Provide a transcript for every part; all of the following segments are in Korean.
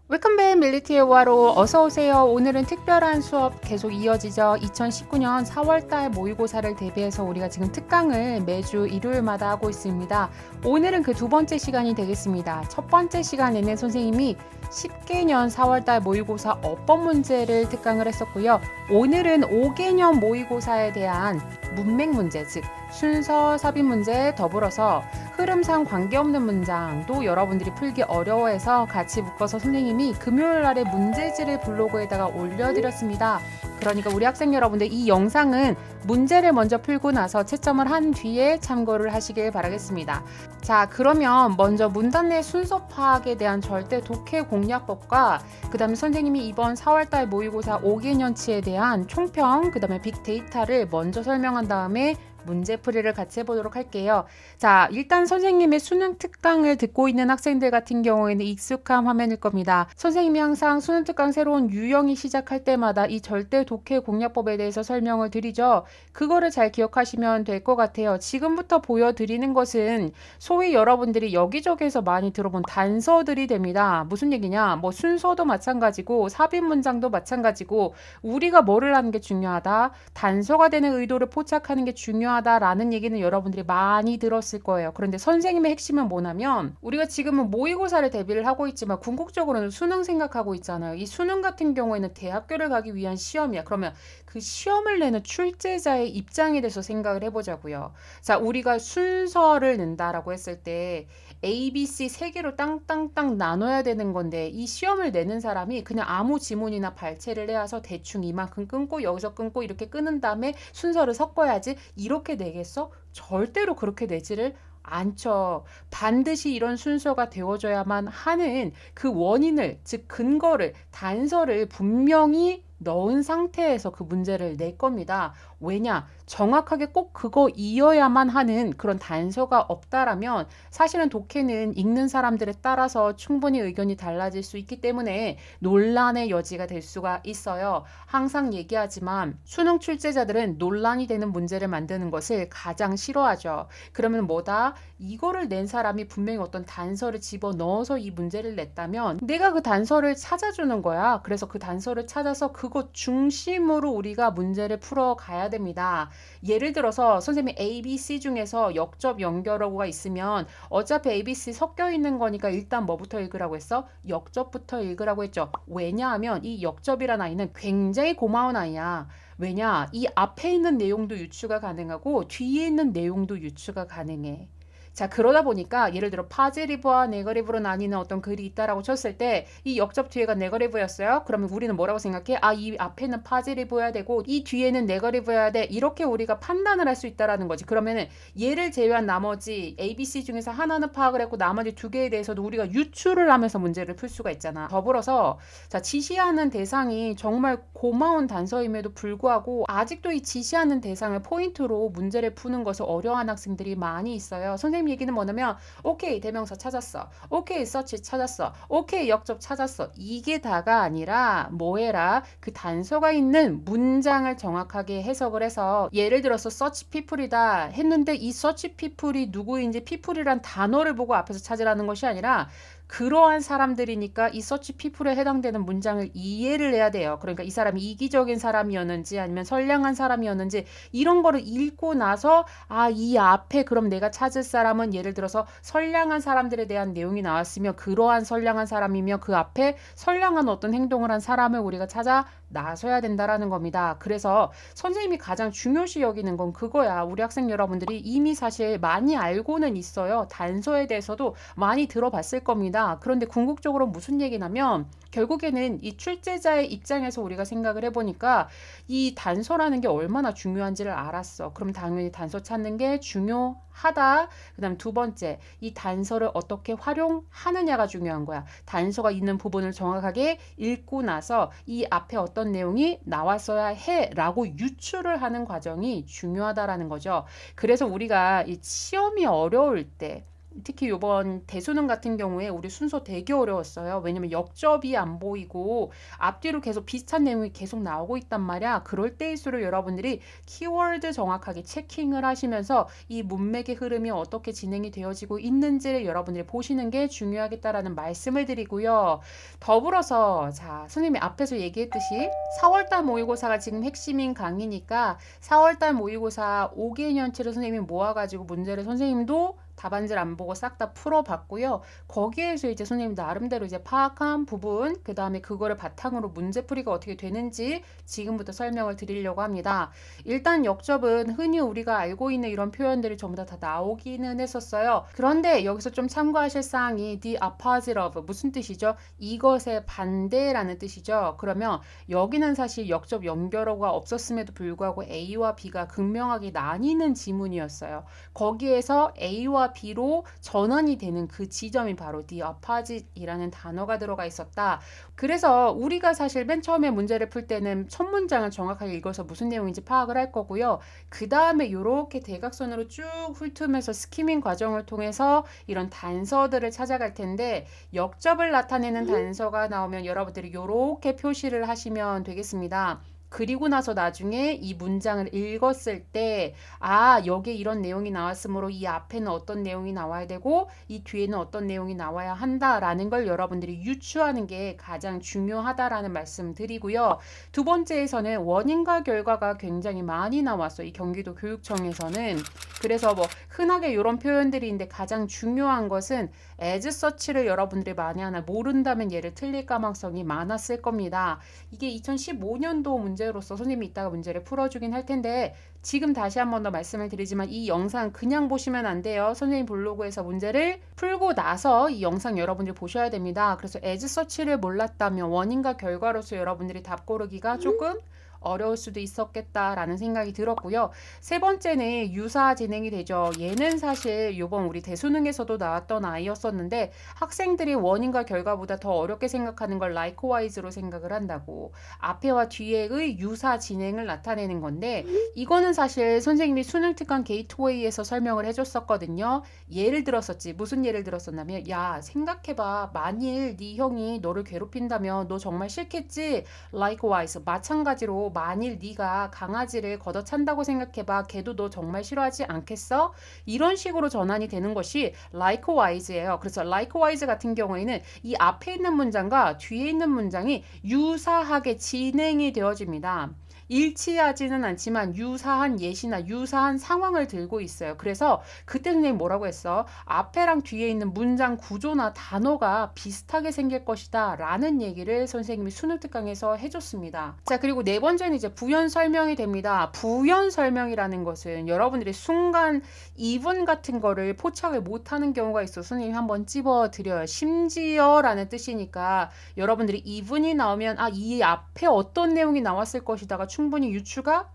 웰컴백 밀리티의 와로 어서오세요. 오늘은 특별한 수업 계속 이어지죠. 2019년 4월달 모의고사를 대비해서 우리가 지금 특강을 매주 일요일마다 하고 있습니다. 오늘은 그 두 번째 시간이 되겠습니다. 첫 번째 시간에는 선생님이 10개년 4월달 모의고사 어법 문제를 특강을 했었고요. 오늘은 5개년 모의고사에 대한 문맥 문제, 즉 순서, 삽입 문제 더불어서 흐름상 관계없는 문장도 여러분들이 풀기 어려워해서 같이 묶어서 선생님이 금요일날에 문제지를 블로그에다가 올려드렸습니다. 그러니까 우리 학생 여러분들 이 영상은 문제를 먼저 풀고 나서 채점을 한 뒤에 참고를 하시길 바라겠습니다. 자, 그러면 먼저 문단 내 순서 파악에 대한 절대 독해 공략법과 그 다음에 선생님이 이번 4월달 모의고사 5개년치에 대한 총평, 그 다음에 빅데이터를 먼저 설명한 다음에 문제풀이를 같이 해보도록 할게요. 자, 일단 선생님의 수능 특강을 듣고 있는 학생들 같은 경우에는 익숙한 화면일 겁니다. 선생님이 항상 수능 특강 새로운 유형이 시작할 때마다 이 절대 독해 공략법에 대해서 설명을 드리죠. 그거를 잘 기억하시면 될 것 같아요. 지금부터 보여드리는 것은 소위 여러분들이 여기저기에서 많이 들어본 단서들이 됩니다. 무슨 얘기냐? 뭐 순서도 마찬가지고 삽입 문장도 마찬가지고 우리가 뭐를 하는 게 중요하다? 단서가 되는 의도를 포착하는 게 중요하다라는 얘기는 여러분들이 많이 들었을 거예요. 그런데 선생님의 핵심은 뭐냐면 우리가 지금은 모의고사를 대비를 하고 있지만 궁극적으로는 수능 생각하고 있잖아요. 이 수능 같은 경우에는 대학교를 가기 위한 시험이야. 그러면 그 시험을 내는 출제자의 입장에 대해서 생각을 해보자고요. 자, 우리가 순서를 낸다라고 했을 때 A, B, C 세 개로 땅땅땅 나눠야 되는 건데 이 시험을 내는 사람이 그냥 아무 지문이나 발췌를 해와서 대충 이만큼 끊고 여기서 끊고 이렇게 끊은 다음에 순서를 섞어야지 이렇게 내겠어? 절대로 그렇게 내지를 않죠. 반드시 이런 순서가 되어져야만 하는 그 원인을, 즉 근거를, 단서를 분명히 넣은 상태에서 그 문제를 낼 겁니다. 왜냐? 정확하게 꼭 그거 이어야만 하는 그런 단서가 없다라면 사실은 독해는 읽는 사람들에 따라서 충분히 의견이 달라질 수 있기 때문에 논란의 여지가 될 수가 있어요. 항상 얘기하지만 수능 출제자들은 논란이 되는 문제를 만드는 것을 가장 싫어하죠. 그러면 뭐다? 이거를 낸 사람이 분명히 어떤 단서를 집어넣어서 이 문제를 냈다면 내가 그 단서를 찾아주는 거야. 그래서 그 단서를 찾아서 그것 중심으로 우리가 문제를 풀어가야 됩니다. 예를 들어서 선생님이 A, B, C 중에서 역접 연결어가 있으면 어차피 A, B, C 섞여 있는 거니까 일단 뭐부터 읽으라고 했어? 역접부터 읽으라고 했죠. 왜냐하면 이 역접이라는 아이는 굉장히 고마운 아이야. 왜냐? 이 앞에 있는 내용도 유추가 가능하고 뒤에 있는 내용도 유추가 가능해. 자, 그러다 보니까 예를 들어 파지리브와 네거리브로 나뉘는 어떤 글이 있다라고 쳤을 때 이 역접 뒤에가 네거리브였어요. 그러면 우리는 뭐라고 생각해? 아, 이 앞에는 파지리브여야 되고 이 뒤에는 네거리브여야 돼. 이렇게 우리가 판단을 할 수 있다라는 거지. 그러면은 얘를 제외한 나머지 A, B, C 중에서 하나는 파악을 했고 나머지 두 개에 대해서도 우리가 유추를 하면서 문제를 풀 수가 있잖아. 더불어서 자, 지시하는 대상이 정말 고마운 단서임에도 불구하고 아직도 이 지시하는 대상을 포인트로 문제를 푸는 것을 어려워하는 학생들이 많이 있어요. 선생님 얘기는 뭐냐면 오케이 대명사 찾았어, 오케이 서치 찾았어, 오케이 역접 찾았어, 이게 다가 아니라 뭐해라, 그 단서가 있는 문장을 정확하게 해석을 해서 예를 들어서 서치 피플이다 했는데 이 서치 피플이 누구인지 피플이란 단어를 보고 앞에서 찾으라는 것이 아니라 그러한 사람들이니까 이 서치 피플에 해당되는 문장을 이해를 해야 돼요. 그러니까 이 사람이 이기적인 사람이었는지 아니면 선량한 사람이었는지 이런 거를 읽고 나서 아, 이 앞에 그럼 내가 찾을 사람은 예를 들어서 선량한 사람들에 대한 내용이 나왔으며 그러한 선량한 사람이며 그 앞에 선량한 어떤 행동을 한 사람을 우리가 찾아 나서야 된다라는 겁니다. 그래서 선생님이 가장 중요시 여기는 건 그거야. 우리 학생 여러분들이 이미 사실 많이 알고는 있어요. 단서에 대해서도 많이 들어봤을 겁니다. 그런데 궁극적으로 무슨 얘기냐면 결국에는 이 출제자의 입장에서 우리가 생각을 해보니까 이 단서라는 게 얼마나 중요한지를 알았어. 그럼 당연히 단서 찾는 게 중요하다. 그 다음 두 번째, 이 단서를 어떻게 활용하느냐가 중요한 거야. 단서가 있는 부분을 정확하게 읽고 나서 이 앞에 어떤 내용이 나왔어야 해 라고 유추를 하는 과정이 중요하다라는 거죠. 그래서 우리가 이 시험이 어려울 때 특히 이번 대수능 같은 경우에 우리 순서 되게 어려웠어요. 왜냐면 역접이 안 보이고 앞뒤로 계속 비슷한 내용이 계속 나오고 있단 말이야. 그럴 때일수록 여러분들이 키워드 정확하게 체킹을 하시면서 이 문맥의 흐름이 어떻게 진행이 되어지고 있는지를 여러분들이 보시는 게 중요하겠다라는 말씀을 드리고요. 더불어서 자, 선생님이 앞에서 얘기했듯이 4월달 모의고사가 지금 핵심인 강의니까 4월달 모의고사 5개년치를 선생님이 모아가지고 문제를 선생님도 답안지를 안 보고 싹 다 풀어봤고요. 거기에서 이제 선생님 나름대로 이제 파악한 부분, 그 다음에 그거를 바탕으로 문제풀이가 어떻게 되는지 지금부터 설명을 드리려고 합니다. 일단 역접은 흔히 우리가 알고 있는 이런 표현들이 전부 다 나오기는 했었어요. 그런데 여기서 좀 참고하실 사항이 the opposite of 무슨 뜻이죠? 이것의 반대라는 뜻이죠. 그러면 여기는 사실 역접 연결어가 없었음에도 불구하고 A와 B가 극명하게 나뉘는 지문이었어요. 거기에서 A와 B로 전환이 되는 그 지점이 바로 the opposite이라는 단어가 들어가 있었다. 그래서 우리가 사실 맨 처음에 문제를 풀 때는 첫 문장을 정확하게 읽어서 무슨 내용인지 파악을 할 거고요. 그 다음에 이렇게 대각선으로 쭉 훑으면서 스키밍 과정을 통해서 이런 단서들을 찾아갈 텐데 역접을 나타내는 단서가 나오면 여러분들이 이렇게 표시를 하시면 되겠습니다. 그리고 나서 나중에 이 문장을 읽었을 때, 아, 여기에 이런 내용이 나왔으므로 이 앞에는 어떤 내용이 나와야 되고, 이 뒤에는 어떤 내용이 나와야 한다라는 걸 여러분들이 유추하는 게 가장 중요하다라는 말씀 드리고요. 두 번째에서는 원인과 결과가 굉장히 많이 나왔어요. 이 경기도 교육청에서는. 그래서 뭐 흔하게 이런 표현들인데 가장 중요한 것은 as such를 여러분들이 만약 모른다면 얘를 틀릴 가능성이 많았을 겁니다. 이게 2015년도 문제로서 선생님이 이따가 문제를 풀어주긴 할 텐데 지금 다시 한 번 더 말씀을 드리지만 이 영상 그냥 보시면 안 돼요. 선생님 블로그에서 문제를 풀고 나서 이 영상 여러분들이 보셔야 됩니다. 그래서 as such를 몰랐다면 원인과 결과로서 여러분들이 답 고르기가 조금 어려울 수도 있었겠다라는 생각이 들었고요. 세 번째는 유사 진행이 되죠. 얘는 사실 이번 우리 대수능에서도 나왔던 아이였었는데 학생들이 원인과 결과보다 더 어렵게 생각하는 걸 likewise로 생각을 한다고 앞에와 뒤에의 유사 진행을 나타내는 건데 이거는 사실 선생님이 수능 특강 게이트웨이에서 설명을 해줬었거든요. 예를 들었었지. 무슨 예를 들었었냐면 야 생각해봐. 만일 네 형이 너를 괴롭힌다면 너 정말 싫겠지? likewise 마찬가지로 만일 네가 강아지를 걷어찬다고 생각해봐. 걔도 너 정말 싫어하지 않겠어? 이런 식으로 전환이 되는 것이 likewise예요. 그래서 likewise 같은 경우에는 이 앞에 있는 문장과 뒤에 있는 문장이 유사하게 진행이 되어집니다. 일치하지는 않지만 유사한 예시나 유사한 상황을 들고 있어요. 그래서 그때 선생님이 뭐라고 했어? 앞에랑 뒤에 있는 문장 구조나 단어가 비슷하게 생길 것이다 라는 얘기를 선생님이 수능 특강에서 해줬습니다. 자, 그리고 네 번째는 이제 부연 설명이 됩니다. 부연 설명이라는 것은 여러분들이 순간 이분 같은 거를 포착을 못하는 경우가 있어 선생님이 한번 찝어드려요. 심지어 라는 뜻이니까 여러분들이 이분이 나오면 아, 이 앞에 어떤 내용이 나왔을 것이다가 충분히 유추가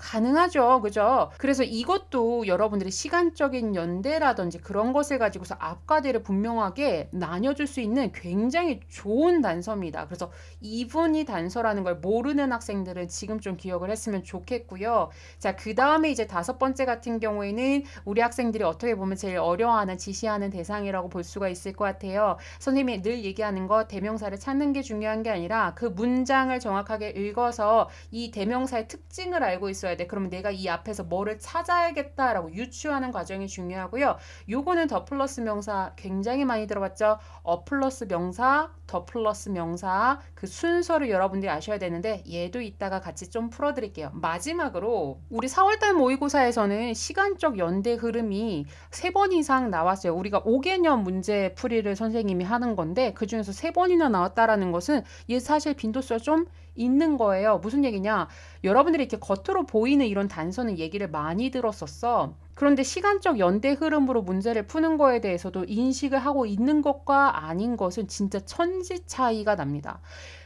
가능하죠. 그죠? 그래서 이것도 여러분들이 시간적인 연대라든지 그런 것을 가지고서 앞과 뒤를 분명하게 나뉘어줄 수 있는 굉장히 좋은 단서입니다. 그래서 이분이 단서라는 걸 모르는 학생들은 지금 좀 기억을 했으면 좋겠고요. 자, 그 다음에 이제 다섯 번째 같은 경우에는 우리 학생들이 어떻게 보면 제일 어려워하는 지시하는 대상이라고 볼 수가 있을 것 같아요. 선생님이 늘 얘기하는 거 대명사를 찾는 게 중요한 게 아니라 그 문장을 정확하게 읽어서 이 대명사의 특징을 알고 있어요. 돼. 그러면 내가 이 앞에서 뭐를 찾아야겠다라고 유추하는 과정이 중요하고요. 요거는 더 플러스 명사 굉장히 많이 들어봤죠. 플러스 명사, 더 플러스 명사 그 순서를 여러분들이 아셔야 되는데 얘도 이따가 같이 좀 풀어드릴게요. 마지막으로 우리 4월달 모의고사에서는 시간적 연대 흐름이 3번 이상 나왔어요. 우리가 5개년 문제 풀이를 선생님이 하는 건데 그 중에서 3번이나 나왔다라는 것은 얘 사실 빈도수가 좀 있는 거예요. 무슨 얘기냐? 여러분들이 이렇게 겉으로 보이는 이런 단서는 얘기를 많이 들었었어. 그런데 시간적 연대 흐름으로 문제를 푸는 거에 대해서도 인식을 하고 있는 것과 아닌 것은 진짜 천지 차이가 납니다.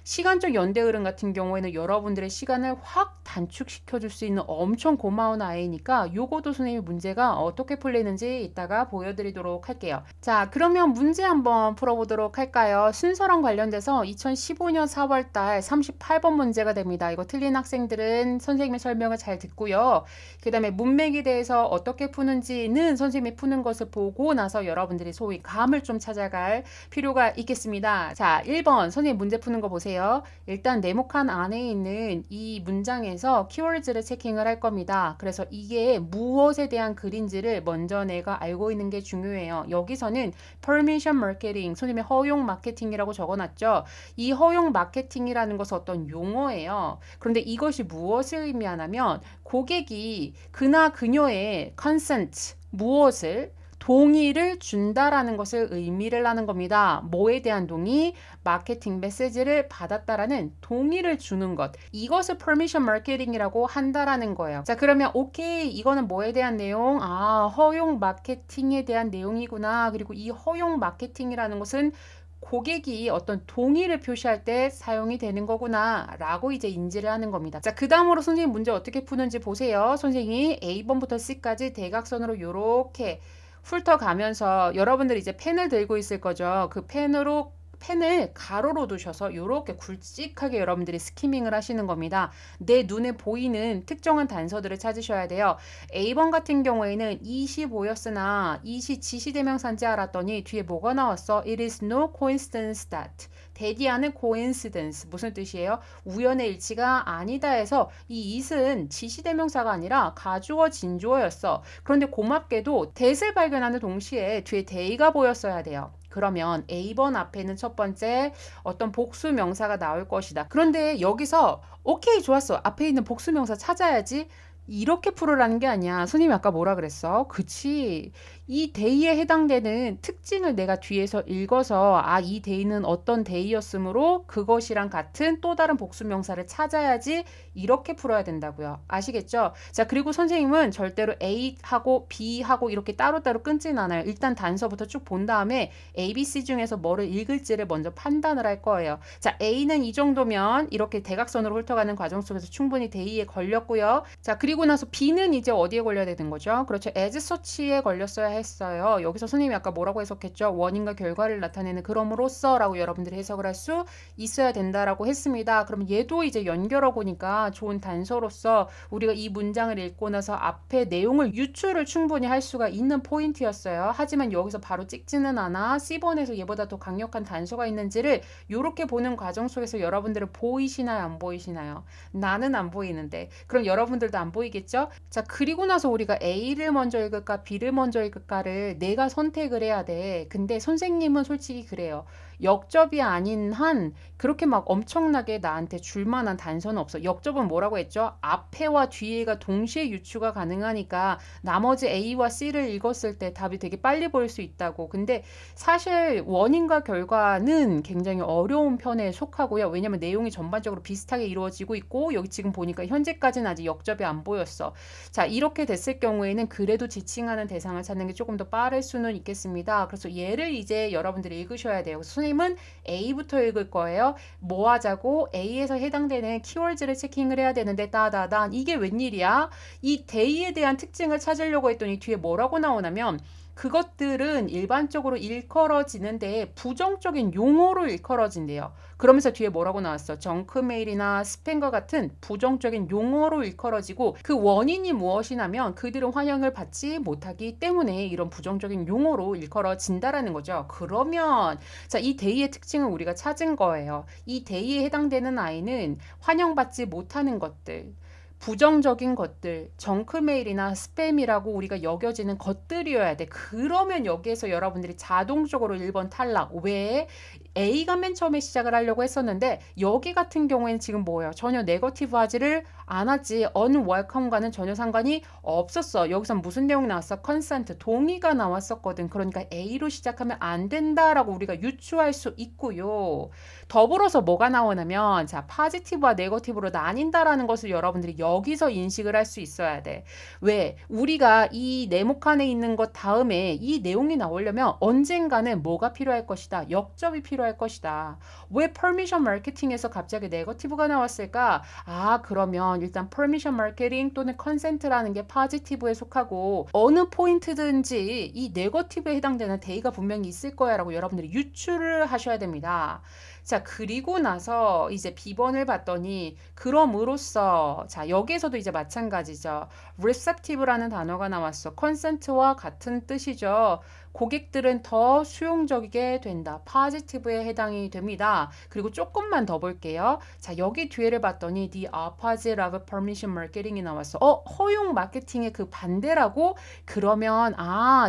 시간적 연대 흐름 같은 경우에는 여러분들의 시간을 확 단축시켜 줄 수 있는 엄청 고마운 아이니까 요거도 선생님이 문제가 어떻게 풀리는지 이따가 보여드리도록 할게요. 자, 그러면 문제 한번 풀어보도록 할까요? 순서랑 관련돼서 2015년 4월달 38번 문제가 됩니다. 이거 틀린 학생들은 선생님의 설명을 잘 듣고요. 그 다음에 문맥에 대해서 어떻게 어떻게 푸는지는 선생님이 푸는 것을 보고 나서 여러분들이 소위 감을 좀 찾아갈 필요가 있겠습니다. 자, 1번 선생님 문제 푸는 거 보세요. 일단 네모칸 안에 있는 이 문장에서 키워드를 체킹을 할 겁니다. 그래서 이게 무엇에 대한 글인지를 먼저 내가 알고 있는 게 중요해요. 여기서는 permission marketing, 선생님이 허용 마케팅이라고 적어놨죠. 이 허용 마케팅이라는 것은 어떤 용어예요. 그런데 이것이 무엇을 의미하냐면 고객이 그나 그녀의 consent, 무엇을 동의를 준다라는 것을 의미를 하는 겁니다. 뭐에 대한 동의? 마케팅 메시지를 받았다라는 동의를 주는 것. 이것을 permission marketing이라고 한다라는 거예요. 자, 그러면 오케이, 이거는 뭐에 대한 내용? 아, 허용 마케팅에 대한 내용이구나. 그리고 이 허용 마케팅이라는 것은 고객이 어떤 동의를 표시할 때 사용이 되는 거구나 라고 이제 인지를 하는 겁니다. 자, 그 다음으로 선생님 문제 어떻게 푸는지 보세요. 선생님이 A번부터 C까지 대각선으로 요렇게 훑어가면서 여러분들이 이제 펜을 들고 있을 거죠. 그 펜을 가로로 두셔서 이렇게 굵직하게 여러분들이 스키밍을 하시는 겁니다. 내 눈에 보이는 특정한 단서들을 찾으셔야 돼요. A번 같은 경우에는 25였으나 이시 지시대명사인지 알았더니 뒤에 뭐가 나왔어? It is no coincidence that. 대디하는 coincidence. 무슨 뜻이에요? 우연의 일치가 아니다 해서 이 it은 지시대명사가 아니라 가주어 진주어였어. 그런데 고맙게도 that을 발견하는 동시에 뒤에 they가 보였어야 돼요. 그러면 A번 앞에는 첫 번째 어떤 복수 명사가 나올 것이다. 그런데 여기서 오케이 좋았어. 앞에 있는 복수 명사 찾아야지. 이렇게 풀으라는 게 아니야. 선생님이 아까 뭐라 그랬어? 그치. 이 데이에 해당되는 특징을 내가 뒤에서 읽어서 아, 이 데이는 어떤 데이였으므로 그것이랑 같은 또 다른 복수명사를 찾아야지 이렇게 풀어야 된다고요. 아시겠죠? 자, 그리고 선생님은 절대로 A하고 B하고 이렇게 따로따로 끊진 않아요. 일단 단서부터 쭉 본 다음에 A, B, C 중에서 뭐를 읽을지를 먼저 판단을 할 거예요. 자, A는 이 정도면 이렇게 대각선으로 훑어가는 과정 속에서 충분히 데이에 걸렸고요. 자, 그리고 나서 B는 이제 어디에 걸려야 되는 거죠? 그렇죠. as such에 걸렸어야 했어요. 여기서 선생님이 아까 뭐라고 해석했죠? 원인과 결과를 나타내는 그럼으로써 라고 여러분들이 해석을 할 수 있어야 된다라고 했습니다. 그럼 얘도 이제 연결어고니까 좋은 단서로서 우리가 이 문장을 읽고 나서 앞에 내용을 유추를 충분히 할 수가 있는 포인트였어요. 하지만 여기서 바로 찍지는 않아. C번에서 얘보다 더 강력한 단서가 있는지를 이렇게 보는 과정 속에서 여러분들은 보이시나요? 안 보이시나요? 나는 안 보이는데 그럼 여러분들도 안 보이겠죠? 자, 그리고 나서 우리가 A를 먼저 읽을까 B를 먼저 읽을까를 내가 선택을 해야 돼. 근데 선생님은 솔직히 그래요. 역접이 아닌 한 그렇게 막 엄청나게 나한테 줄만한 단서는 없어. 역접은 뭐라고 했죠? 앞에와 뒤에가 동시에 유추가 가능하니까 나머지 A와 C를 읽었을 때 답이 되게 빨리 보일 수 있다고. 근데 사실 원인과 결과는 굉장히 어려운 편에 속하고요. 왜냐면 내용이 전반적으로 비슷하게 이루어지고 있고 여기 지금 보니까 현재까지는 아직 역접이 안 보였어. 자, 이렇게 됐을 경우에는 그래도 지칭하는 대상을 찾는 게 조금 더 빠를 수는 있겠습니다. 그래서 얘를 이제 여러분들이 읽으셔야 돼요. 선생님은 A부터 읽을 거예요. 뭐 하자고? A에서 해당되는 키워드를 체킹을 해야 되는데 따다단 이게 웬일이야? 이 day에 대한 특징을 찾으려고 했더니 뒤에 뭐라고 나오냐면 그것들은 일반적으로 일컬어지는데 부정적인 용어로 일컬어진대요. 그러면서 뒤에 뭐라고 나왔어? 정크메일이나 스팸과 같은 부정적인 용어로 일컬어지고 그 원인이 무엇이냐면 그들은 환영을 받지 못하기 때문에 이런 부정적인 용어로 일컬어진다라는 거죠. 그러면 자, 이 데이의 특징을 우리가 찾은 거예요. 이 데이에 해당되는 아이는 환영받지 못하는 것들 부정적인 것들, 정크메일이나 스팸이라고 우리가 여겨지는 것들이어야 돼. 그러면 여기에서 여러분들이 자동적으로 1번 탈락. 왜? A가 맨 처음에 시작을 하려고 했었는데 여기 같은 경우에는 지금 뭐예요? 전혀 네거티브 하지를 않았지. unwelcome과는 전혀 상관이 없었어. 여기서 무슨 내용이 나왔어? consent, 동의가 나왔었거든. 그러니까 A로 시작하면 안 된다라고 우리가 유추할 수 있고요. 더불어서 뭐가 나오냐면 자, 포지티브와 네거티브로 나뉜다라는 것을 여러분들이 여기서 인식을 할 수 있어야 돼. 왜? 우리가 이 네모칸에 있는 것 다음에 이 내용이 나오려면 언젠가는 뭐가 필요할 것이다. 역접이 필요할 필요할 것이다. 왜 퍼미션 마케팅에서 갑자기 네거티브가 나왔을까? 아, 그러면 일단 퍼미션 마케팅 또는 컨센트라는 게 포지티브에 속하고 어느 포인트든지 이 네거티브에 해당되는 데이가 분명히 있을 거야 라고 여러분들이 유추를 하셔야 됩니다. 자, 그리고 나서 이제 B번을 봤더니 그럼으로써 자, 여기에서도 이제 마찬가지죠. receptive라는 단어가 나왔어. consent와 같은 뜻이죠. 고객들은 더 수용적이게 된다. positive에 해당이 됩니다. 그리고 조금만 더 볼게요. 자, 여기 뒤에를 봤더니 the opposite of permission marketing이 나왔어. 허용 마케팅의 그 반대라고? 그러면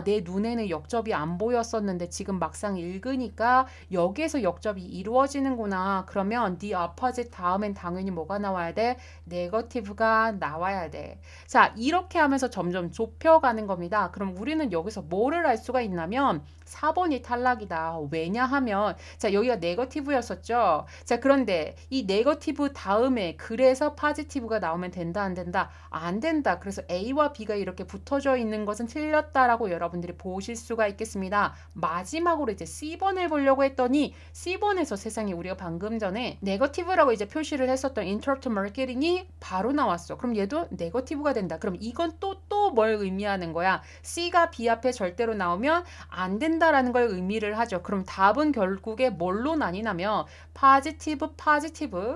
내 눈에는 역접이 안 보였었는데 지금 막상 읽으니까 여기에서 역접이 이루어지는구나. 그러면 the opposite 다음엔 당연히 뭐가 나와야 돼? negative가 나와야 돼. 자, 이렇게 하면서 점점 좁혀가는 겁니다. 그럼 우리는 여기서 뭐를 알 수가 있냐면 4번이 탈락이다. 왜냐하면 자, 여기가 네거티브였었죠. 자, 그런데 이 네거티브 다음에 그래서 포지티브가 나오면 된다 안 된다? 안 된다. 그래서 A와 B가 이렇게 붙어져 있는 것은 틀렸다라고 여러분들이 보실 수가 있겠습니다. 마지막으로 이제 C번을 보려고 했더니 C번에서 세상에 우리가 방금 전에 네거티브라고 이제 표시를 했었던 interrupt marketing이 바로 나왔어. 그럼 얘도 네거티브가 된다. 그럼 이건 또 뭘 의미하는 거야? C가 B 앞에 절대로 나오면 안 된다라는 걸 의미를 하죠. 그럼 답은 결국에 뭘로 나뉘냐면 포지티브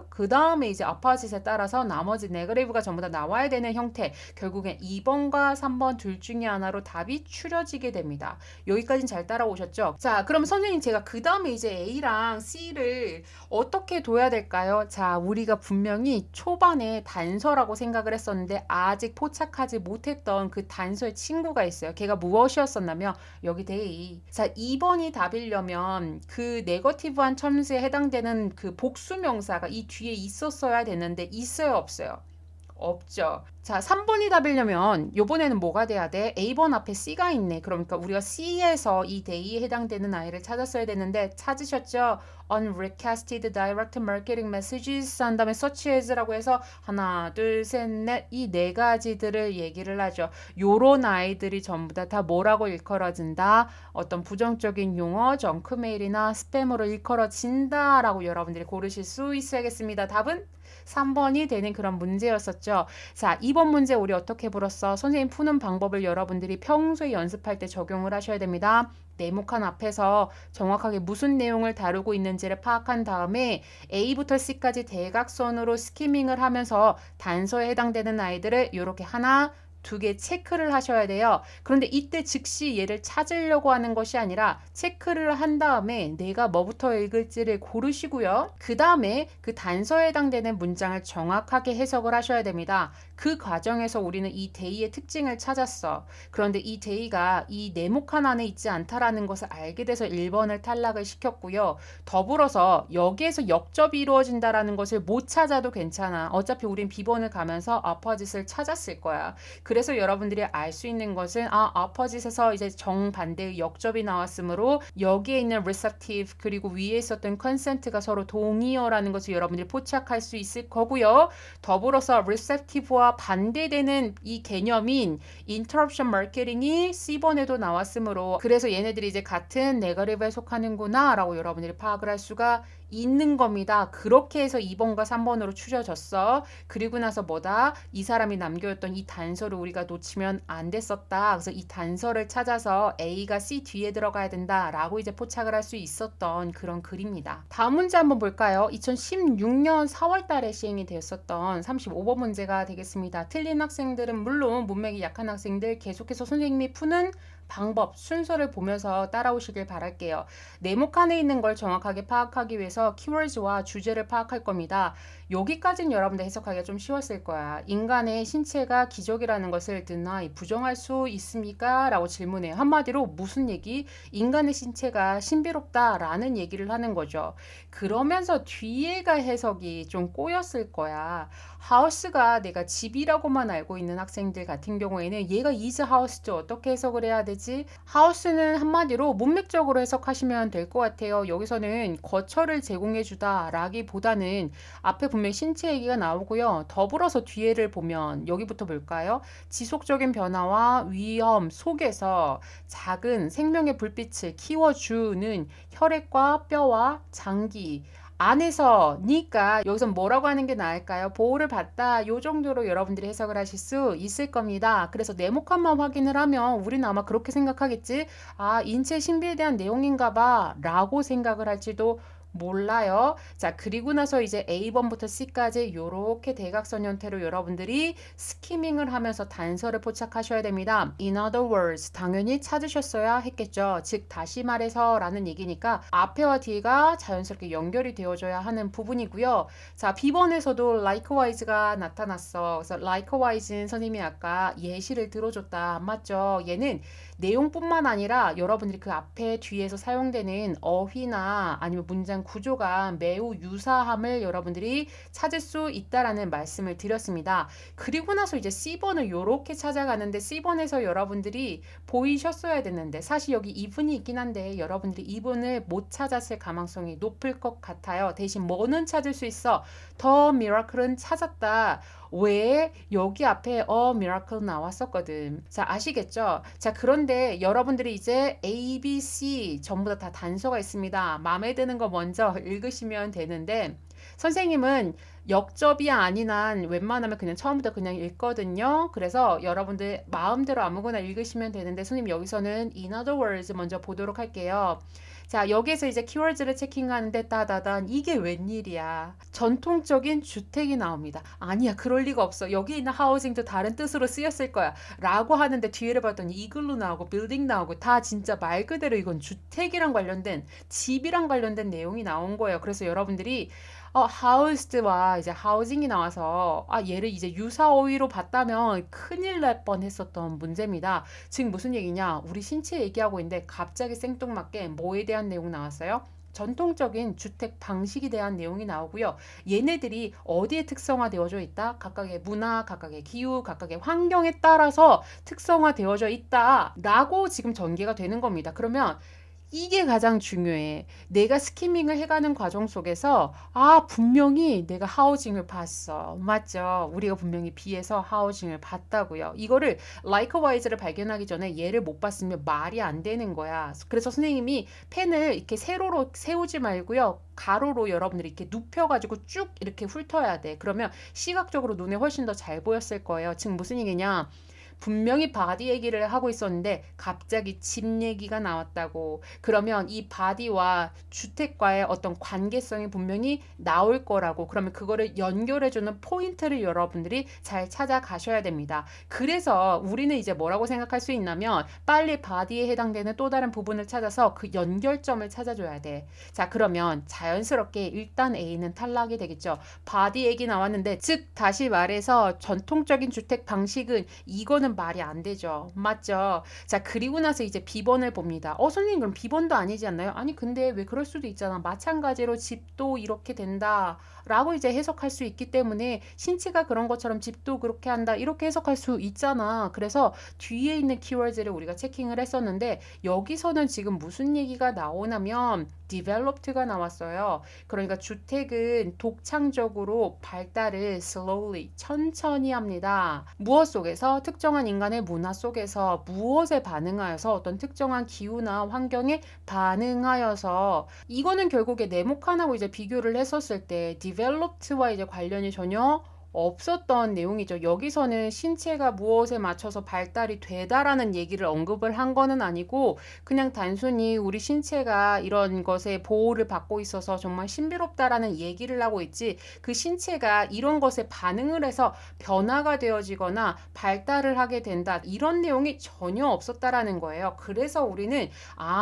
그 다음에 이제 opposite에 따라서 나머지 네거티브가 전부 다 나와야 되는 형태. 결국엔 2번과 3번 둘 중에 하나로 답이 추려지게 됩니다. 여기까지는 잘 따라오셨죠? 자, 그럼 선생님 제가 그 다음에 이제 A랑 C를 어떻게 둬야 될까요? 자, 우리가 분명히 초반에 단서라고 생각을 했었는데 아직 포착하지 못했던 그 단서의 친구가 있어요. 걔가 무엇이었었냐면 여기 데이. 자, 2번이 답이려면 그 네거티브한 첨수에 해당되는 그 복수명사가 이 뒤에 있었어야 되는데 있어요, 없어요? 없죠. 자, 3번이 답이려면 요번에는 뭐가 돼야 돼? A번 앞에 C가 있네. 그러니까 우리가 C에서 이 데이에 해당되는 아이를 찾았어야 되는데 찾으셨죠? Unrequested direct marketing messages 한 다음에 such as라고 해서 하나, 둘, 셋, 넷 이 네 가지들을 얘기를 하죠. 요런 아이들이 전부 다 뭐라고 일컬어진다? 어떤 부정적인 용어, 정크메일이나 스팸으로 일컬어진다 라고 여러분들이 고르실 수 있어야겠습니다. 답은 3번이 되는 그런 문제였었죠. 자, 2번 문제 우리 어떻게 풀었어? 선생님 푸는 방법을 여러분들이 평소에 연습할 때 적용을 하셔야 됩니다. 네모칸 앞에서 정확하게 무슨 내용을 다루고 있는지를 파악한 다음에 A부터 C까지 대각선으로 스키밍을 하면서 단서에 해당되는 아이들을 이렇게 하나, 두 개 체크를 하셔야 돼요. 그런데 이때 즉시 얘를 찾으려고 하는 것이 아니라 체크를 한 다음에 내가 뭐부터 읽을지를 고르시고요. 그 다음에 그 단서에 해당되는 문장을 정확하게 해석을 하셔야 됩니다. 그 과정에서 우리는 이 데이의 특징을 찾았어. 그런데 이 데이가 이 네모칸 안에 있지 않다라는 것을 알게 돼서 1번을 탈락을 시켰고요. 더불어서 여기에서 역접이 이루어진다라는 것을 못 찾아도 괜찮아. 어차피 우린 B번을 가면서 opposite을 찾았을 거야. 그래서 여러분들이 알 수 있는 것은 opposite에서 이제 정반대의 역접이 나왔으므로 여기에 있는 receptive 그리고 위에 있었던 consent가 서로 동의어라는 것을 여러분들이 포착할 수 있을 거고요. 더불어서 receptive와 반대되는 이 개념인 interruption marketing이 C번에도 나왔으므로 그래서 얘네들이 이제 같은 네거티브에 속하는구나 라고 여러분들이 파악을 할 수가 있는 겁니다. 그렇게 해서 2번과 3번으로 추려졌어. 그리고 나서 뭐다? 이 사람이 남겨뒀던 이 단서를 우리가 놓치면 안 됐었다. 그래서 이 단서를 찾아서 A가 C 뒤에 들어가야 된다 라고 이제 포착을 할 수 있었던 그런 글입니다. 다음 문제 한번 볼까요? 2016년 4월 달에 시행이 되었었던 35번 문제가 되겠습니다. 틀린 학생들은 물론 문맥이 약한 학생들 계속해서 선생님이 푸는 방법, 순서를 보면서 따라오시길 바랄게요. 네모칸에 있는 걸 정확하게 파악하기 위해서 키워드와 주제를 파악할 겁니다. 여기까지는 여러분들 해석하기가 좀 쉬웠을 거야. 인간의 신체가 기적이라는 것을 deny, 부정할 수 있습니까? 라고 질문해요. 한마디로 무슨 얘기? 인간의 신체가 신비롭다라는 얘기를 하는 거죠. 그러면서 뒤에가 해석이 좀 꼬였을 거야. house가 내가 집이라고만 알고 있는 학생들 같은 경우에는 얘가 is house도 어떻게 해석을 해야 되지? house는 한마디로 문맥적으로 해석하시면 될 것 같아요. 여기서는 거처를 제공해 주다 라기보다는 앞에 분명히 신체 얘기가 나오고요. 더불어서 뒤에를 보면 여기부터 볼까요? 지속적인 변화와 위험 속에서 작은 생명의 불빛을 키워주는 혈액과 뼈와 장기 안에서니까 여기서 뭐라고 하는 게 나을까요? 보호를 받다 요 정도로 여러분들이 해석을 하실 수 있을 겁니다. 그래서 네모칸만 확인을 하면 우리는 아마 그렇게 생각하겠지? 아, 인체 신비에 대한 내용인가 봐 라고 생각을 할지도 몰라요. 자, 그리고 나서 이제 A번부터 C까지 이렇게 대각선 형태로 여러분들이 스키밍을 하면서 단서를 포착하셔야 됩니다. In other words, 당연히 찾으셨어야 했겠죠. 즉, 다시 말해서 라는 얘기니까 앞에와 뒤가 자연스럽게 연결이 되어줘야 하는 부분이고요. 자, B번에서도 likewise가 나타났어. 그래서 likewise는 선생님이 아까 예시를 들어줬다. 맞죠? 얘는 내용뿐만 아니라 여러분들이 그 앞에 뒤에서 사용되는 어휘나 아니면 문장 구조가 매우 유사함을 여러분들이 찾을 수 있다라는 말씀을 드렸습니다. 그리고 나서 이제 C번을 이렇게 찾아가는데 C번에서 여러분들이 보이셨어야 됐는데 사실 여기 이분이 있긴 한데 여러분들이 이분을 못 찾았을 가능성이 높을 것 같아요. 대신 뭐는 찾을 수 있어? 더 미라클은 찾았다. 왜? 여기 앞에 miracle 나왔었거든. 자, 아시겠죠? 자, 그런데 여러분들이 이제 A, B, C 전부 다 단서가 있습니다. 마음에 드는 거 먼저 읽으시면 되는데 선생님은 역접이 아닌 한 웬만하면 그냥 처음부터 그냥 읽거든요. 그래서 여러분들 마음대로 아무거나 읽으시면 되는데 선생님 여기서는 in other words 먼저 보도록 할게요. 자, 여기에서 이제 키워드를 체킹하는데 따다단 이게 웬일이야. 전통적인 주택이 나옵니다. 아니야, 그럴 리가 없어. 여기 있는 하우징도 다른 뜻으로 쓰였을 거야. 라고 하는데 뒤를 봤더니 이글루 나오고 빌딩 나오고 다 진짜 말 그대로 이건 주택이랑 관련된 집이랑 관련된 내용이 나온 거예요. 그래서 여러분들이 housed와 이제 housing이 나와서 얘를 이제 유사어휘로 봤다면 큰일 날 뻔했었던 문제입니다. 즉 무슨 얘기냐? 우리 신체 얘기하고 있는데 갑자기 생뚱맞게 뭐에 대한 내용 나왔어요? 전통적인 주택 방식에 대한 내용이 나오고요. 얘네들이 어디에 특성화되어져 있다? 각각의 문화, 각각의 기후, 각각의 환경에 따라서 특성화되어져 있다라고 지금 전개가 되는 겁니다. 그러면 이게 가장 중요해. 내가 스키밍을 해가는 과정 속에서 분명히 내가 하우징을 봤어. 맞죠? 우리가 분명히 B에서 하우징을 봤다고요. 이거를 likewise를 발견하기 전에 얘를 못 봤으면 말이 안 되는 거야. 그래서 선생님이 펜을 이렇게 세로로 세우지 말고요. 가로로 여러분들이 이렇게 눕혀가지고 쭉 이렇게 훑어야 돼. 그러면 시각적으로 눈에 훨씬 더 잘 보였을 거예요. 즉 무슨 얘기냐? 분명히 바디 얘기를 하고 있었는데 갑자기 집 얘기가 나왔다고. 그러면 이 바디와 주택과의 어떤 관계성이 분명히 나올 거라고. 그러면 그거를 연결해주는 포인트를 여러분들이 잘 찾아가셔야 됩니다. 그래서 우리는 이제 뭐라고 생각할 수 있냐면 빨리 바디에 해당되는 또 다른 부분을 찾아서 그 연결점을 찾아줘야 돼. 자, 그러면 자연스럽게 일단 A는 탈락이 되겠죠. 바디 얘기 나왔는데 즉 다시 말해서 전통적인 주택 방식은 이거는 말이 안 되죠. 맞죠? 자, 그리고 나서 이제 B번을 봅니다. 선생님 그럼 B번도 아니지 않나요? 아니 근데 왜 그럴 수도 있잖아. 마찬가지로 집도 이렇게 된다 라고 이제 해석할 수 있기 때문에 신체가 그런 것처럼 집도 그렇게 한다 이렇게 해석할 수 있잖아. 그래서 뒤에 있는 키워드를 우리가 체킹을 했었는데 여기서는 지금 무슨 얘기가 나오냐면 developed가 나왔어요. 그러니까 주택은 독창적으로 발달을 slowly, 천천히 합니다. 무엇 속에서? 특정한 인간의 문화 속에서 무엇에 반응하여서 어떤 특정한 기후나 환경에 반응하여서 이거는 결국에 네모칸하고 이제 비교를 했었을 때 developed와 이제 관련이 전혀 없었던 내용이죠. 여기서는 신체가 무엇에 맞춰서 발달이 되다라는 얘기를 언급을 한 거는 아니고 그냥 단순히 우리 신체가 이런 것에 보호를 받고 있어서 정말 신비롭다라는 얘기를 하고 있지 그 신체가 이런 것에 반응을 해서 변화가 되어지거나 발달을 하게 된다 이런 내용이 전혀 없었다라는 거예요. 그래서 우리는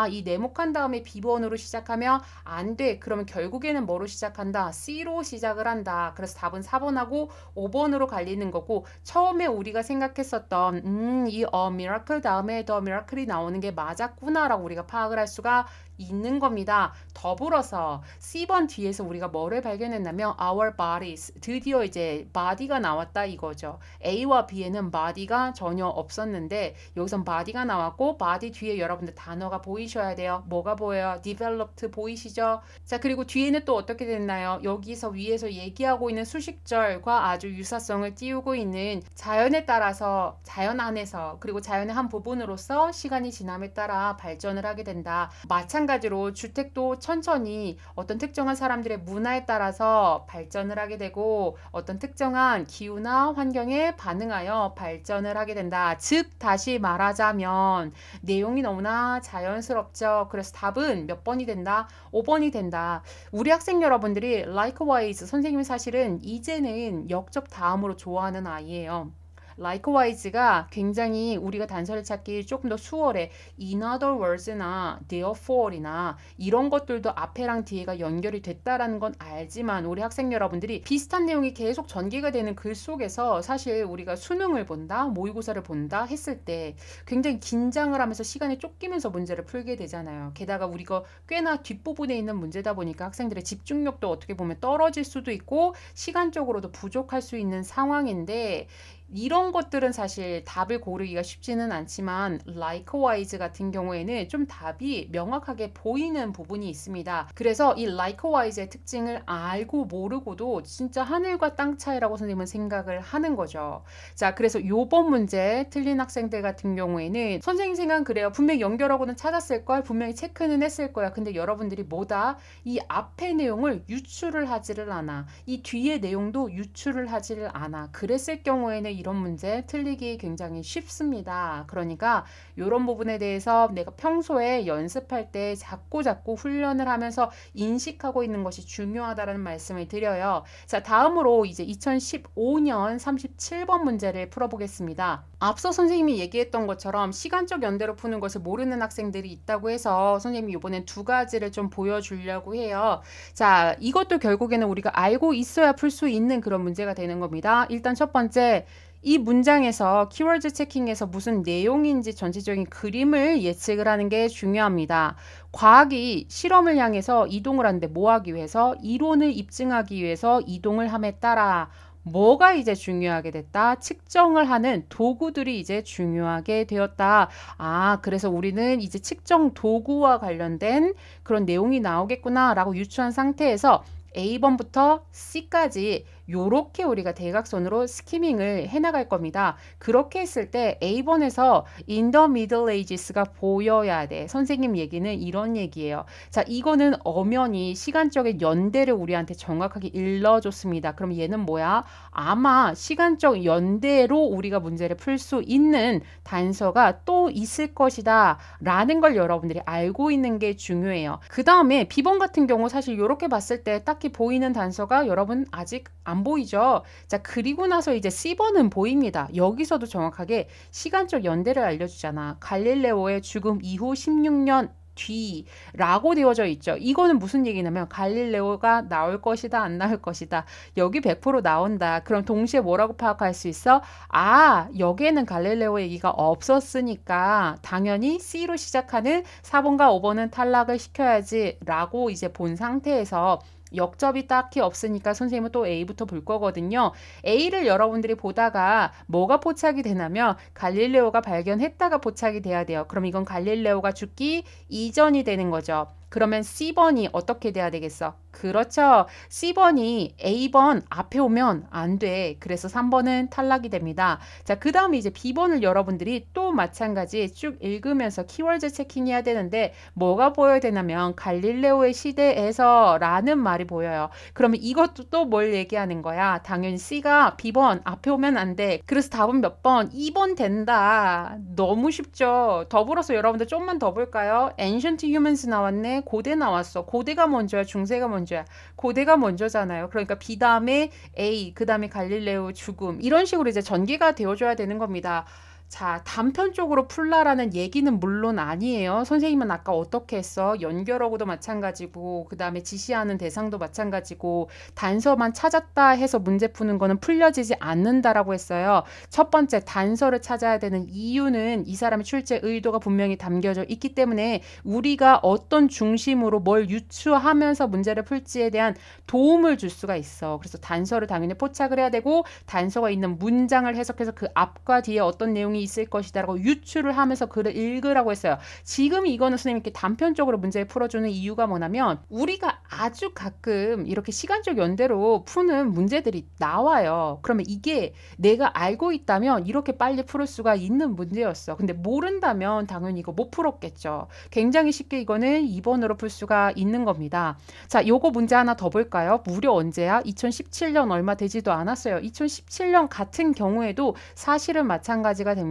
이 네모칸 다음에 B번으로 시작하면 안 돼. 그러면 결국에는 뭐로 시작한다? C로 시작을 한다. 그래서 답은 4번하고 5번으로 갈리는 거고 처음에 우리가 생각했었던 이 miracle 다음에 the miracle이 나오는 게 맞았구나 라고 우리가 파악을 할 수가 있는 겁니다. 더불어서 C번 뒤에서 우리가 뭐를 발견했냐면 our bodies, 드디어 이제 body가 나왔다 이거죠. A와 B에는 body가 전혀 없었는데 여기선 body가 나왔고 body 뒤에 여러분들 단어가 보이셔야 돼요. 뭐가 보여요? developed 보이시죠? 자, 그리고 뒤에는 또 어떻게 됐나요? 여기서 위에서 얘기하고 있는 수식절과 아주 유사성을 띄우고 있는 자연에 따라서, 자연 안에서, 그리고 자연의 한 부분으로서 시간이 지남에 따라 발전을 하게 된다. 마찬가지로 주택도 천천히 어떤 특정한 사람들의 문화에 따라서 발전을 하게 되고 어떤 특정한 기후나 환경에 반응하여 발전을 하게 된다. 즉 다시 말하자면 내용이 너무나 자연스럽죠. 그래서 답은 몇 번이 된다? 5번이 된다. 우리 학생 여러분들이 likewise 선생님이 사실은 이제는 역접 다음으로 좋아하는 아이예요. likewise가 굉장히 우리가 단서를 찾기 조금 더 수월해. in other words나 therefore이나 이런 것들도 앞에랑 뒤에가 연결이 됐다라는 건 알지만 우리 학생 여러분들이 비슷한 내용이 계속 전개가 되는 글 속에서 사실 우리가 수능을 본다, 모의고사를 본다 했을 때 굉장히 긴장을 하면서 시간에 쫓기면서 문제를 풀게 되잖아요. 게다가 우리가 꽤나 뒷부분에 있는 문제다 보니까 학생들의 집중력도 어떻게 보면 떨어질 수도 있고 시간적으로도 부족할 수 있는 상황인데 이런 것들은 사실 답을 고르기가 쉽지는 않지만 likewise 같은 경우에는 좀 답이 명확하게 보이는 부분이 있습니다. 그래서 이 likewise의 특징을 알고 모르고도 진짜 하늘과 땅 차이라고 선생님은 생각을 하는 거죠. 자, 그래서 요번 문제 틀린 학생들 같은 경우에는 선생님 생각은 그래요. 분명히 연결하고는 찾았을 걸, 분명히 체크는 했을 거야. 근데 여러분들이 뭐다? 이 앞의 내용을 유출을 하지를 않아. 이 뒤의 내용도 유출을 하지를 않아. 그랬을 경우에는 이런 문제 틀리기 굉장히 쉽습니다. 그러니까 이런 부분에 대해서 내가 평소에 연습할 때 자꾸 훈련을 하면서 인식하고 있는 것이 중요하다는 말씀을 드려요. 자, 다음으로 이제 2015년 37번 문제를 풀어보겠습니다. 앞서 선생님이 얘기했던 것처럼 시간적 연대로 푸는 것을 모르는 학생들이 있다고 해서 선생님이 이번엔 두 가지를 좀 보여주려고 해요. 자, 이것도 결국에는 우리가 알고 있어야 풀 수 있는 그런 문제가 되는 겁니다. 일단 첫 번째, 이 문장에서 키워드 체킹에서 무슨 내용인지 전체적인 그림을 예측을 하는 게 중요합니다. 과학이 실험을 향해서 이동을 하는데 뭐 하기 위해서? 이론을 입증하기 위해서 이동을 함에 따라 뭐가 이제 중요하게 됐다? 측정을 하는 도구들이 이제 중요하게 되었다. 아, 그래서 우리는 이제 측정 도구와 관련된 그런 내용이 나오겠구나 라고 유추한 상태에서 A번부터 C까지 요렇게 우리가 대각선으로 스키밍을 해나갈 겁니다. 그렇게 했을 때 A번에서 in the Middle Ages가 보여야 돼. 선생님 얘기는 이런 얘기예요. 자, 이거는 엄연히 시간적인 연대를 우리한테 정확하게 일러줬습니다. 그럼 얘는 뭐야? 아마 시간적 연대로 우리가 문제를 풀 수 있는 단서가 또 있을 것이다 라는 걸 여러분들이 알고 있는 게 중요해요. 그 다음에 B번 같은 경우 사실 이렇게 봤을 때 딱히 보이는 단서가 여러분 아직 안 보이죠? 자, 그리고 나서 이제 C번은 보입니다. 여기서도 정확하게 시간적 연대를 알려주잖아. 갈릴레오의 죽음 이후 16년 뒤라고 되어져 있죠. 이거는 무슨 얘기냐면 갈릴레오가 나올 것이다, 안 나올 것이다. 여기 100% 나온다. 그럼 동시에 뭐라고 파악할 수 있어? 아, 여기에는 갈릴레오 얘기가 없었으니까 당연히 C로 시작하는 4번과 5번은 탈락을 시켜야지 라고 이제 본 상태에서 역접이 딱히 없으니까 선생님은 또 A부터 볼 거거든요. A를 여러분들이 보다가 뭐가 포착이 되냐면 갈릴레오가 발견했다가 포착이 돼야 돼요. 그럼 이건 갈릴레오가 죽기 이전이 되는 거죠. 그러면 C번이 어떻게 돼야 되겠어? 그렇죠. C번이 A번 앞에 오면 안 돼. 그래서 3번은 탈락이 됩니다. 자, 그 다음에 이제 B번을 여러분들이 또 마찬가지 쭉 읽으면서 키워드 체킹해야 되는데 뭐가 보여야 되냐면 갈릴레오의 시대에서 라는 말이 보여요. 그러면 이것도 또 뭘 얘기하는 거야? 당연히 C가 B번 앞에 오면 안 돼. 그래서 답은 몇 번? 2번 된다. 너무 쉽죠. 더불어서 여러분들 좀만 더 볼까요? Ancient Humans 나왔네. 고대 나왔어. 고대가 먼저야? 중세가 먼저야? 고대가 먼저잖아요. 그러니까 B 다음에 A, 그 다음에 갈릴레오 죽음 이런 식으로 이제 전개가 되어줘야 되는 겁니다. 자, 단편적으로 풀라라는 얘기는 물론 아니에요. 선생님은 아까 어떻게 했어? 연결어구도 마찬가지고, 그 다음에 지시하는 대상도 마찬가지고, 단서만 찾았다 해서 문제 푸는 거는 풀려지지 않는다라고 했어요. 첫 번째, 단서를 찾아야 되는 이유는 이 사람의 출제 의도가 분명히 담겨져 있기 때문에 우리가 어떤 중심으로 뭘 유추하면서 문제를 풀지에 대한 도움을 줄 수가 있어. 그래서 단서를 당연히 포착을 해야 되고, 단서가 있는 문장을 해석해서 그 앞과 뒤에 어떤 내용이 있을 것이다라고 유추를 하면서 글을 읽으라고 했어요. 지금 이거는 선생님 이렇게 단편적으로 문제를 풀어주는 이유가 뭐냐면 우리가 아주 가끔 이렇게 시간적 연대로 푸는 문제들이 나와요. 그러면 이게 내가 알고 있다면 이렇게 빨리 풀을 수가 있는 문제였어. 근데 모른다면 당연히 이거 못 풀었겠죠. 굉장히 쉽게 이거는 2번으로 풀 수가 있는 겁니다. 자, 요거 문제 하나 더 볼까요? 무려 언제야? 2017년 얼마 되지도 않았어요. 2017년 같은 경우에도 사실은 마찬가지가 됩니다.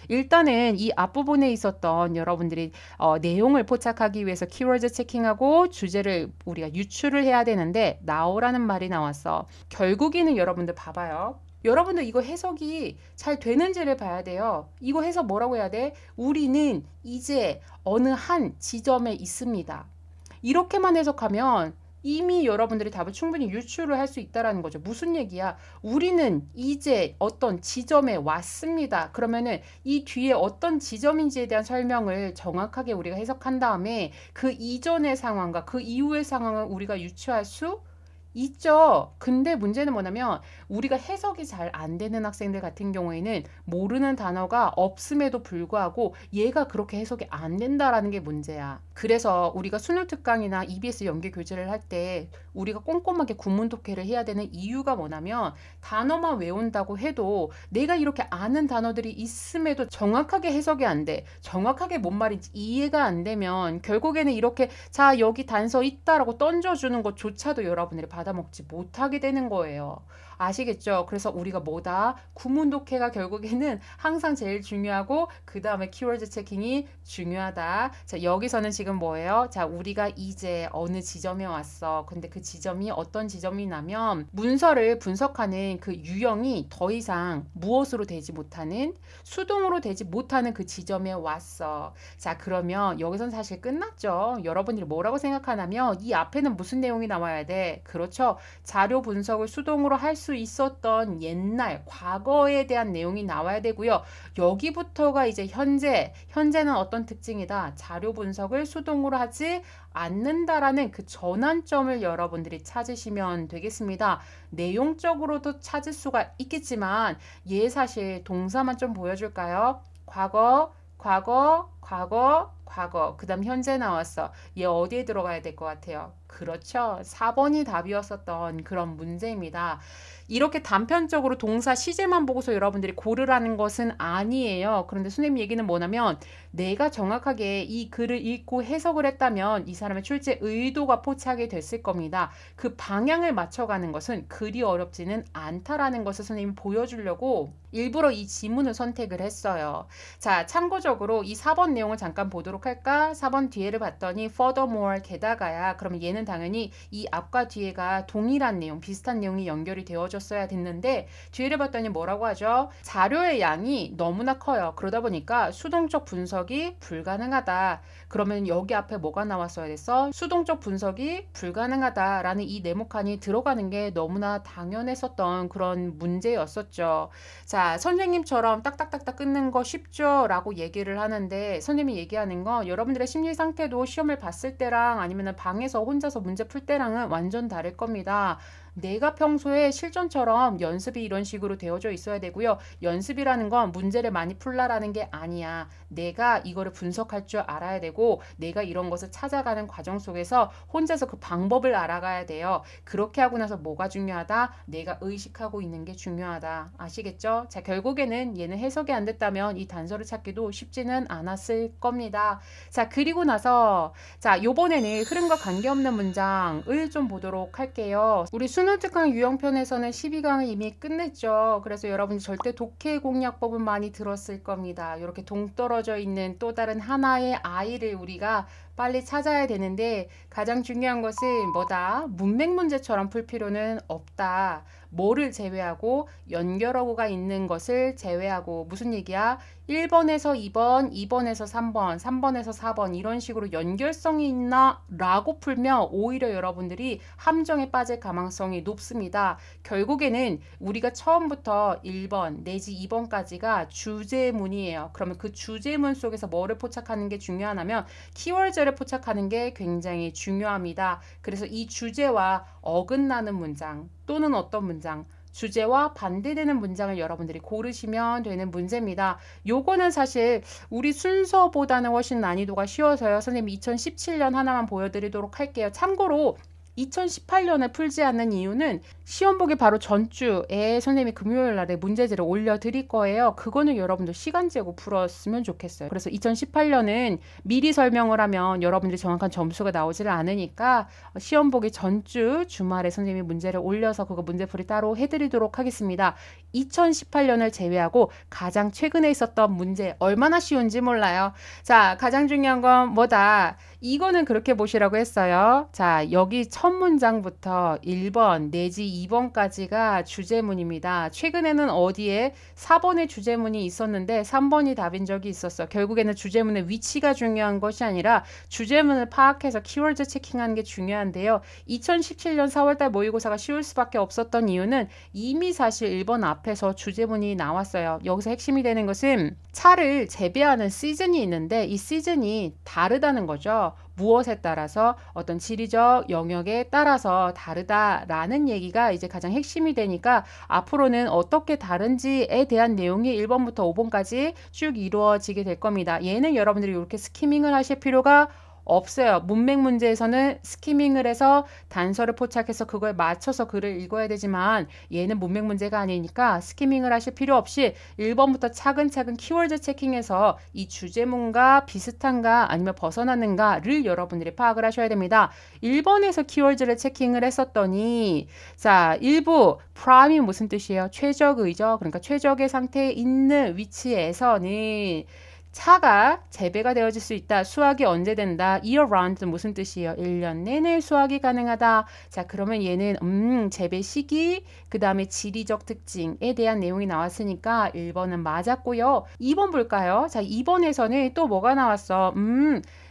일단은 이 앞부분에 있었던 여러분들이 내용을 포착하기 위해서 키워드 체킹하고 주제를 우리가 유추를 해야 되는데 나오라는 말이 나왔어. 결국에는 여러분들 봐봐요. 여러분들 이거 해석이 잘 되는지를 봐야 돼요. 이거 해석 뭐라고 해야 돼? 우리는 이제 어느 한 지점에 있습니다. 이렇게만 해석하면 이미 여러분들이 답을 충분히 유추를 할 수 있다라는 거죠. 무슨 얘기야? 우리는 이제 어떤 지점에 왔습니다. 그러면은 이 뒤에 어떤 지점인지에 대한 설명을 정확하게 우리가 해석한 다음에 그 이전의 상황과 그 이후의 상황을 우리가 유추할 수 있죠. 근데 문제는 뭐냐면 우리가 해석이 잘 안 되는 학생들 같은 경우에는 모르는 단어가 없음에도 불구하고 얘가 그렇게 해석이 안 된다라는 게 문제야. 그래서 우리가 수능 특강이나 EBS 연계 교재를 할 때 우리가 꼼꼼하게 구문 독해를 해야 되는 이유가 뭐냐면 단어만 외운다고 해도 내가 이렇게 아는 단어들이 있음에도 정확하게 해석이 안 돼. 정확하게 뭔 말인지 이해가 안 되면 결국에는 이렇게 자 여기 단서 있다라고 던져주는 것조차도 여러분들이 받아먹지 못하게 되는 거예요. 아시겠죠? 그래서 우리가 뭐다? 구문 독해가 결국에는 항상 제일 중요하고 그 다음에 키워드 체킹이 중요하다. 자, 여기서는 지금 뭐예요? 자, 우리가 이제 어느 지점에 왔어. 근데 그 지점이 어떤 지점이냐면 문서를 분석하는 그 유형이 더 이상 무엇으로 되지 못하는 수동으로 되지 못하는 그 지점에 왔어. 자, 그러면 여기선 사실 끝났죠. 여러분들이 뭐라고 생각하냐면 이 앞에는 무슨 내용이 나와야 돼? 그렇죠. 자료 분석을 수동으로 할 수 있었던 옛날 과거에 대한 내용이 나와야 되고요. 여기부터가 이제 현재는 어떤 특징이다. 자료 분석을 수동으로 하지 않는다라는 그 전환점을 여러분들이 찾으시면 되겠습니다. 내용적으로도 찾을 수가 있겠지만 얘 사실 동사만 좀 보여줄까요? 과거, 그 다음 현재 나왔어. 얘 어디에 들어가야 될 것 같아요? 그렇죠. 4번이 답이었었던 그런 문제입니다. 이렇게 단편적으로 동사 시제만 보고서 여러분들이 고르라는 것은 아니에요. 그런데 선생님 얘기는 뭐냐면 내가 정확하게 이 글을 읽고 해석을 했다면 이 사람의 출제 의도가 포착이 됐을 겁니다. 그 방향을 맞춰가는 것은 그리 어렵지는 않다라는 것을 선생님이 보여주려고 일부러 이 지문을 선택을 했어요. 자, 참고적으로 이 4번 내용을 잠깐 보도록 할까? 4번 뒤에를 봤더니 furthermore 게다가야. 그러면 얘는 당연히 이 앞과 뒤에가 동일한 내용, 비슷한 내용이 연결이 되어졌어야 됐는데 뒤에를 봤더니 뭐라고 하죠? 자료의 양이 너무나 커요. 그러다 보니까 수동적 분석이 불가능하다. 그러면 여기 앞에 뭐가 나왔어야 됐어? 수동적 분석이 불가능하다라는 이 네모칸이 들어가는 게 너무나 당연했었던 그런 문제였었죠. 자, 선생님처럼 딱딱딱딱 끊는 거 쉽죠? 라고 얘기를 하는데 선생님이 얘기하는 건 여러분들의 심리 상태도 시험을 봤을 때랑 아니면 방에서 혼자서 문제 풀 때랑은 완전 다를 겁니다. 내가 평소에 실전처럼 연습이 이런 식으로 되어져 있어야 되고요. 연습이라는 건 문제를 많이 풀라라는 게 아니야. 내가 이거를 분석할 줄 알아야 되고 내가 이런 것을 찾아가는 과정 속에서 혼자서 그 방법을 알아가야 돼요. 그렇게 하고 나서 뭐가 중요하다? 내가 의식하고 있는 게 중요하다. 아시겠죠? 자, 결국에는 얘는 해석이 안 됐다면 이 단서를 찾기도 쉽지는 않았을 겁니다. 자, 그리고 나서 자, 요번에는 흐름과 관계없는 문장을 좀 보도록 할게요. 우리 수능 특강 유형편에서는 12강을 이미 끝냈죠. 그래서 여러분이 절대 독해 공략법은 많이 들었을 겁니다. 이렇게 동떨어져 있는 또 다른 하나의 아이를 우리가 빨리 찾아야 되는데 가장 중요한 것은 뭐다? 문맥 문제처럼 풀 필요는 없다. 뭐를 제외하고 연결어구가 있는 것을 제외하고 무슨 얘기야? 1번에서 2번, 2번에서 3번, 3번에서 4번 이런 식으로 연결성이 있나? 라고 풀면 오히려 여러분들이 함정에 빠질 가능성이 높습니다. 결국에는 우리가 처음부터 1번 내지 2번까지가 주제문이에요. 그러면 그 주제문 속에서 뭐를 포착하는 게 중요하냐면 키워드를 포착하는 게 굉장히 중요합니다. 그래서 이 주제와 어긋나는 문장 또는 어떤 문장 주제와 반대되는 문장을 여러분들이 고르시면 되는 문제입니다. 요거는 사실 우리 순서보다는 훨씬 난이도가 쉬워서요. 선생님이 2017년 하나만 보여드리도록 할게요. 참고로 2018년에 풀지 않는 이유는 시험 보기 바로 전주에 선생님이 금요일 날에 문제지를 올려드릴 거예요. 그거는 여러분들 시간 재고 풀었으면 좋겠어요. 그래서 2018년은 미리 설명을 하면 여러분들이 정확한 점수가 나오지를 않으니까 시험 보기 전주 주말에 선생님이 문제를 올려서 그거 문제풀이 따로 해드리도록 하겠습니다. 2018년을 제외하고 가장 최근에 있었던 문제 얼마나 쉬운지 몰라요. 자, 가장 중요한 건 뭐다? 이거는 그렇게 보시라고 했어요. 자, 여기 첫 문장부터 1번 내지 2번까지가 주제문입니다. 최근에는 어디에 4번의 주제문이 있었는데 3번이 답인 적이 있었어. 결국에는 주제문의 위치가 중요한 것이 아니라 주제문을 파악해서 키워드 체킹하는 게 중요한데요. 2017년 4월달 모의고사가 쉬울 수밖에 없었던 이유는 이미 사실 1번 앞에서 주제문이 나왔어요. 여기서 핵심이 되는 것은 차를 재배하는 시즌이 있는데 이 시즌이 다르다는 거죠. 무엇에 따라서 어떤 지리적 영역에 따라서 다르다라는 얘기가 이제 가장 핵심이 되니까 앞으로는 어떻게 다른지에 대한 내용이 1번부터 5번까지 쭉 이루어지게 될 겁니다. 얘는 여러분들이 이렇게 스키밍을 하실 필요가 없어요. 문맥 문제에서는 스키밍을 해서 단서를 포착해서 그걸 맞춰서 글을 읽어야 되지만 얘는 문맥 문제가 아니니까 스키밍을 하실 필요 없이 1번부터 차근차근 키워드 체킹해서 이 주제문과 비슷한가 아니면 벗어나는가를 여러분들이 파악을 하셔야 됩니다. 1번에서 키워드를 체킹을 했었더니 자, 일부 prime이 무슨 뜻이에요? 최적의죠. 그러니까 최적의 상태에 있는 위치에서는 차가 재배가 되어질 수 있다. 수확이 언제 된다. year round 무슨 뜻이에요? 1년 내내 수확이 가능하다. 자, 그러면 얘는 재배 시기, 그 다음에 지리적 특징에 대한 내용이 나왔으니까 1번은 맞았고요. 2번 볼까요? 자, 2번에서는 또 뭐가 나왔어?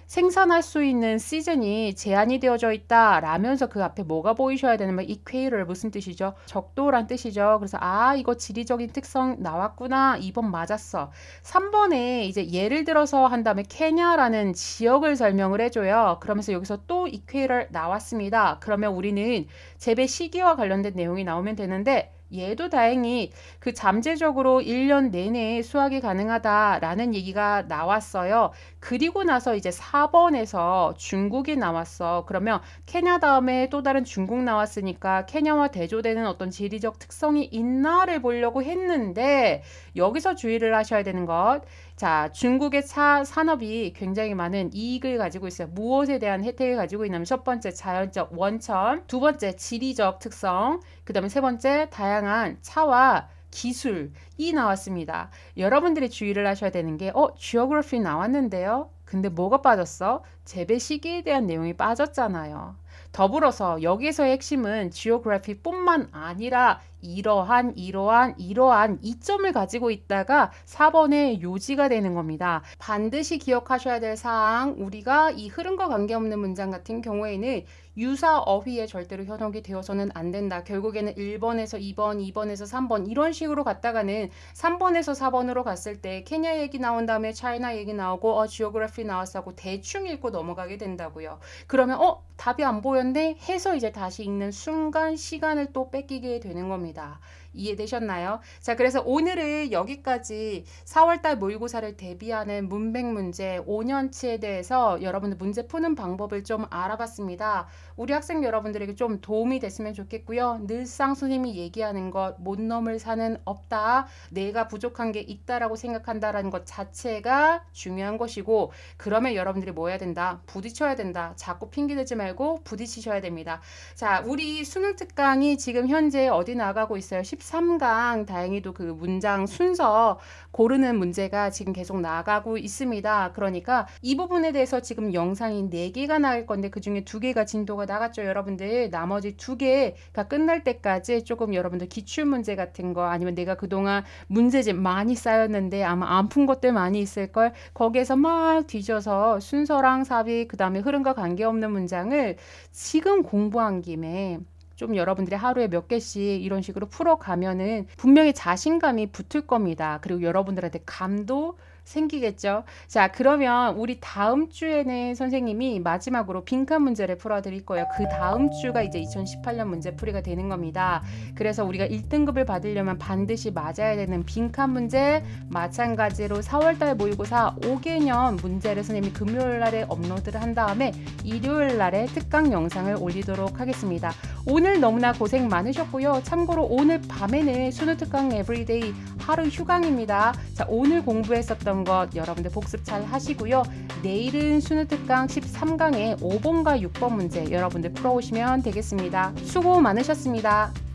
생산할 수 있는 시즌이 제한이 되어져 있다 라면서 그 앞에 뭐가 보이셔야 되냐면 equator 무슨 뜻이죠? 적도란 뜻이죠. 그래서 이거 지리적인 특성 나왔구나. 2번 맞았어. 3번에 이제 예를 들어서 한 다음에 케냐라는 지역을 설명을 해줘요. 그러면서 여기서 또 equator 나왔습니다. 그러면 우리는 재배 시기와 관련된 내용이 나오면 되는데 얘도 다행히 그 잠재적으로 1년 내내 수확이 가능하다라는 얘기가 나왔어요. 그리고 나서 이제 4번에서 중국이 나왔어. 그러면 케냐 다음에 또 다른 중국 나왔으니까 케냐와 대조되는 어떤 지리적 특성이 있나를 보려고 했는데 여기서 주의를 하셔야 되는 것. 자, 중국의 차 산업이 굉장히 많은 이익을 가지고 있어요. 무엇에 대한 혜택을 가지고 있냐면 첫 번째 자연적 원천, 두 번째 지리적 특성, 그 다음에 세 번째 다양한 차와 기술이 나왔습니다. 여러분들이 주의를 하셔야 되는 게 geography 나왔는데요. 근데 뭐가 빠졌어? 재배 시기에 대한 내용이 빠졌잖아요. 더불어서 여기서의 핵심은 geography뿐만 아니라 이러한 이점을 가지고 있다가 4번의 요지가 되는 겁니다. 반드시 기억하셔야 될 사항, 우리가 이 흐름과 관계없는 문장 같은 경우에는 유사 어휘에 절대로 현혹이 되어서는 안 된다. 결국에는 1번에서 2번, 2번에서 3번 이런 식으로 갔다가는 3번에서 4번으로 갔을 때 케냐 얘기 나온 다음에 차이나 얘기 나오고 지오그래피 나왔어 하고 대충 읽고 넘어가게 된다고요. 그러면 답이 안 보였네 해서 이제 다시 읽는 순간 시간을 또 뺏기게 되는 겁니다. 이해되셨나요? 자, 그래서 오늘은 여기까지 4월달 모의고사를 대비하는 문맥 문제 5년치에 대해서 여러분들 문제 푸는 방법을 좀 알아봤습니다. 우리 학생 여러분들에게 좀 도움이 됐으면 좋겠고요. 늘상 선생님이 얘기하는 것, 못 넘을 산은 없다. 내가 부족한 게 있다라고 생각한다라는 것 자체가 중요한 것이고, 그러면 여러분들이 뭐 해야 된다? 부딪혀야 된다. 자꾸 핑계대지 말고 부딪히셔야 됩니다. 자, 우리 수능 특강이 지금 현재 어디 나가고 있어요? 13강 다행히도 그 문장 순서 고르는 문제가 지금 계속 나가고 있습니다. 그러니까 이 부분에 대해서 지금 영상이 4개가 나갈 건데 그중에 2개가 진도가 나갔죠. 여러분들 나머지 2개가 끝날 때까지 조금 여러분들 기출문제 같은 거 아니면 내가 그동안 문제집 많이 쌓였는데 아마 안 푼 것들 많이 있을걸. 거기에서 막 뒤져서 순서랑 삽입 그 다음에 흐름과 관계없는 문장을 지금 공부한 김에 좀 여러분들이 하루에 몇 개씩 이런 식으로 풀어가면은 분명히 자신감이 붙을 겁니다. 그리고 여러분들한테 감도 생기겠죠. 자, 그러면 우리 다음 주에는 선생님이 마지막으로 빈칸 문제를 풀어드릴 거예요. 그 다음 주가 이제 2018년 문제풀이가 되는 겁니다. 그래서 우리가 1등급을 받으려면 반드시 맞아야 되는 빈칸 문제, 마찬가지로 4월달 모의고사 5개년 문제를 선생님이 금요일 날에 업로드를 한 다음에 일요일 날에 특강 영상을 올리도록 하겠습니다. 오늘 너무나 고생 많으셨고요. 참고로 오늘 밤에는 수능특강 에브리데이 하루 휴강입니다. 자, 오늘 공부했었던 것 여러분들 복습 잘 하시고요. 내일은 수능특강 13강의 5번과 6번 문제 여러분들 풀어오시면 되겠습니다. 수고 많으셨습니다.